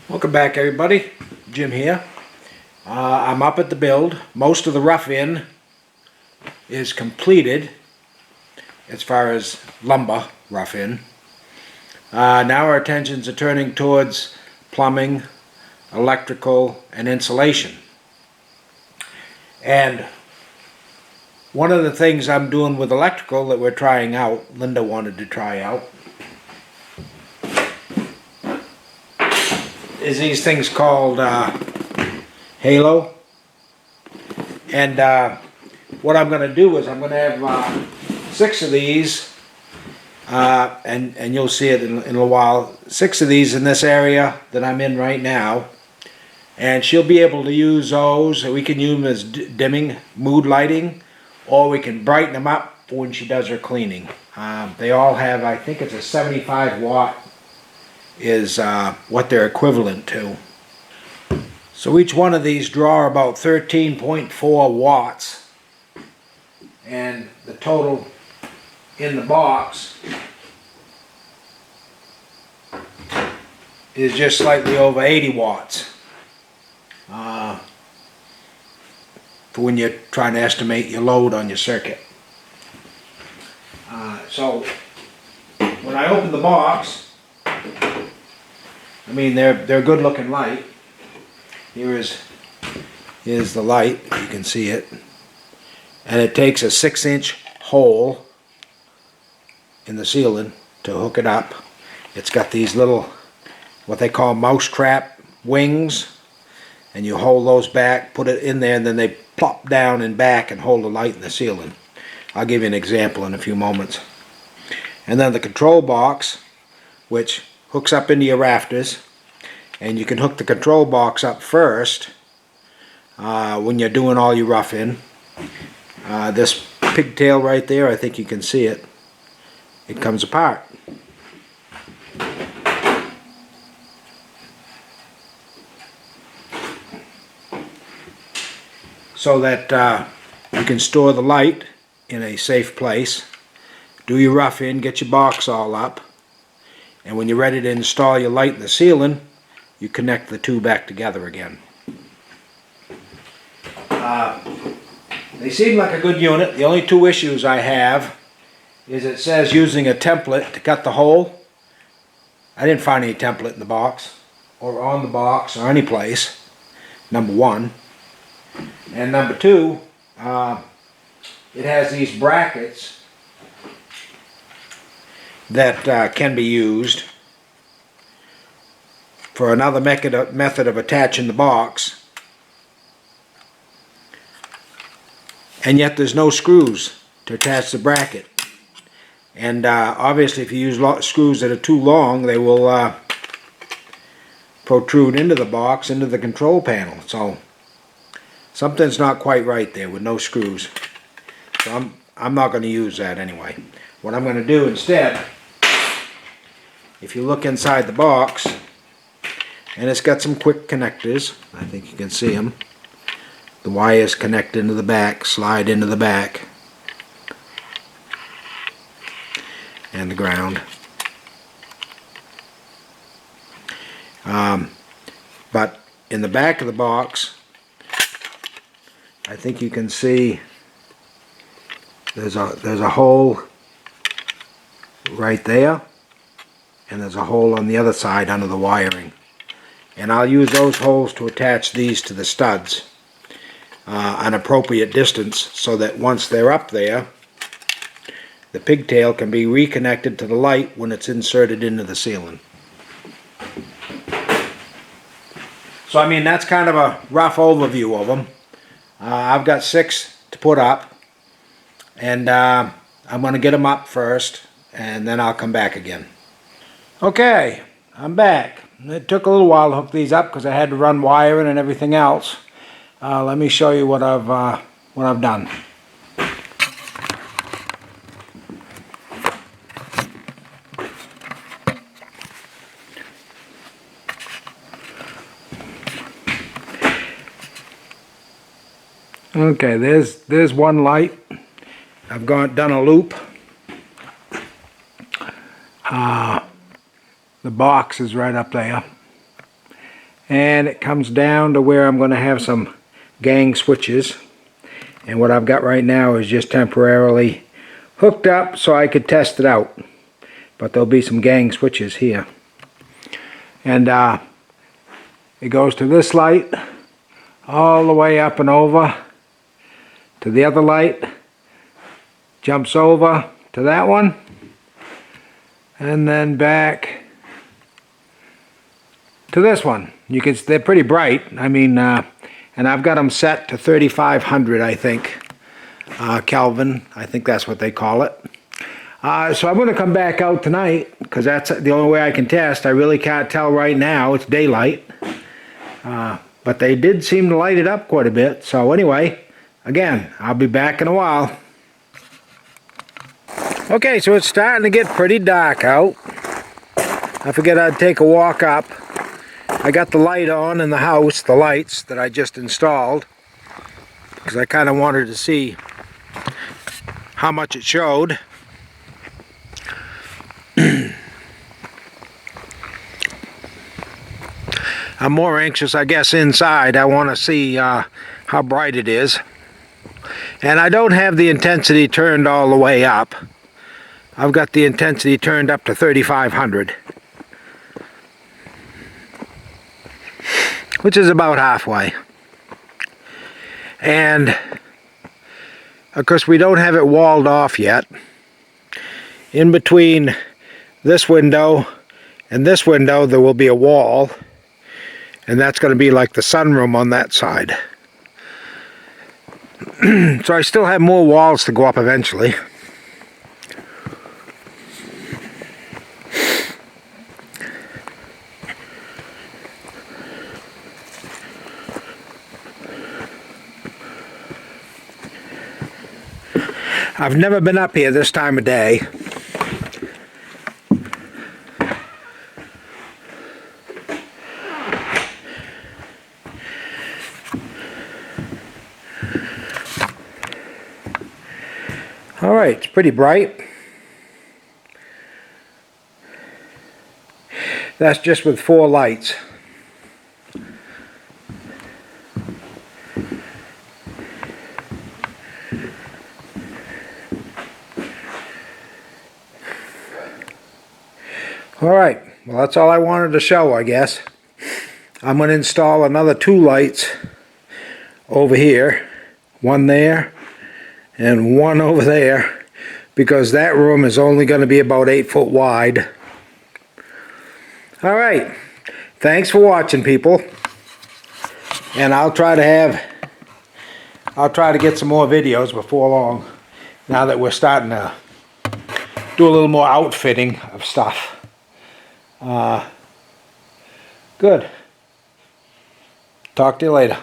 Welcome back, everybody. Jim here. I'm up at the build. Most of the rough-in is completed as far as lumber rough-in. Now our attentions are turning towards plumbing, electrical, and insulation. And one of the things I'm doing with electrical that we're trying out, Linda wanted to try out, is these things called Halo. And what I'm going to do is I'm going to have 6 of these, and you'll see it in a while, 6 of these in this area that I'm in right now. And she'll be able to use those. We can use them as dimming, mood lighting, or we can brighten them up when she does her cleaning. They all have, I think it's a 75 watt is what they're equivalent to. So each one of these draw about 13.4 watts, and the total in the box is just slightly over 80 watts for when you're trying to estimate your load on your circuit. So when I open the box, I mean, they're good looking light. Here's the light, you can see it. And it takes a 6-inch hole in the ceiling to hook it up. It's got these little, what they call mousetrap wings, and you hold those back, put it in there, and then they plop down and back and hold the light in the ceiling. I'll give you an example in a few moments. And then the control box, which hooks up into your rafters, and you can hook the control box up first when you're doing all your rough-in. This pigtail right there, I think you can see it. It comes apart. So that you can store the light in a safe place. Do your rough-in, get your box all up, and when you're ready to install your light in the ceiling, you connect the two back together again. They seem like a good unit. The only 2 issues I have is it says using a template to cut the hole. I didn't find any template in the box, or on the box, or any place, number 1. And number 2, it has these brackets that can be used for another method of attaching the box, and yet there's no screws to attach the bracket. And obviously if you use screws that are too long, they will protrude into the box, into the control panel. So something's not quite right there with no screws. So I'm not going to use that anyway. What I'm going to do instead, if you look inside the box, and it's got some quick connectors, I think you can see them. The wires connect into the back, slide into the back, and the ground. But in the back of the box, I think you can see there's a hole right there, and there's a hole on the other side under the wiring. And I'll use those holes to attach these to the studs an appropriate distance, so that once they're up there, the pigtail can be reconnected to the light when it's inserted into the ceiling. So I mean, that's kind of a rough overview of them. I've got 6 to put up, and I'm going to get them up first, and then I'll come back again. Okay, I'm back. It took a little while to hook these up because I had to run wiring and everything else. Let me show you what I've done. Okay, there's one light. I've done a loop. The box is right up there. and it comes down to where I'm going to have some gang switches. And what I've got right now is just temporarily hooked up so I could test it out. But there'll be some gang switches here. And it goes to this light all the way up and over to the other light, jumps over to that one, and then back to this one. They're pretty bright. I mean, and I've got them set to 3,500, I think, Kelvin. I think that's what they call it. So I'm going to come back out tonight, because that's the only way I can test. I really can't tell right now. It's daylight. But they did seem to light it up quite a bit. So anyway, again, I'll be back in a while. Okay, so it's starting to get pretty dark out. I figured I'd take a walk up. I got the light on in the house, the lights that I just installed, because I kind of wanted to see how much it showed. I'm more anxious, I guess, inside. I want to see how bright it is. And I don't have the intensity turned all the way up. I've got the intensity turned up to 3,500. Which is about halfway. And of course we don't have it walled off yet. In between this window and this window there will be a wall, and that's going to be like the sunroom on that side. So I still have more walls to go up eventually. I've never been up here this time of day. All right, it's pretty bright. That's just with 4 lights. Alright, well that's all I wanted to show, I guess. I'm going to install another 2 lights over here. One there and one over there, because that room is only going to be about 8 foot wide. Alright, thanks for watching, people. And I'll try to get some more videos before long, now that we're starting to do a little more outfitting of stuff. Good. Talk to you later.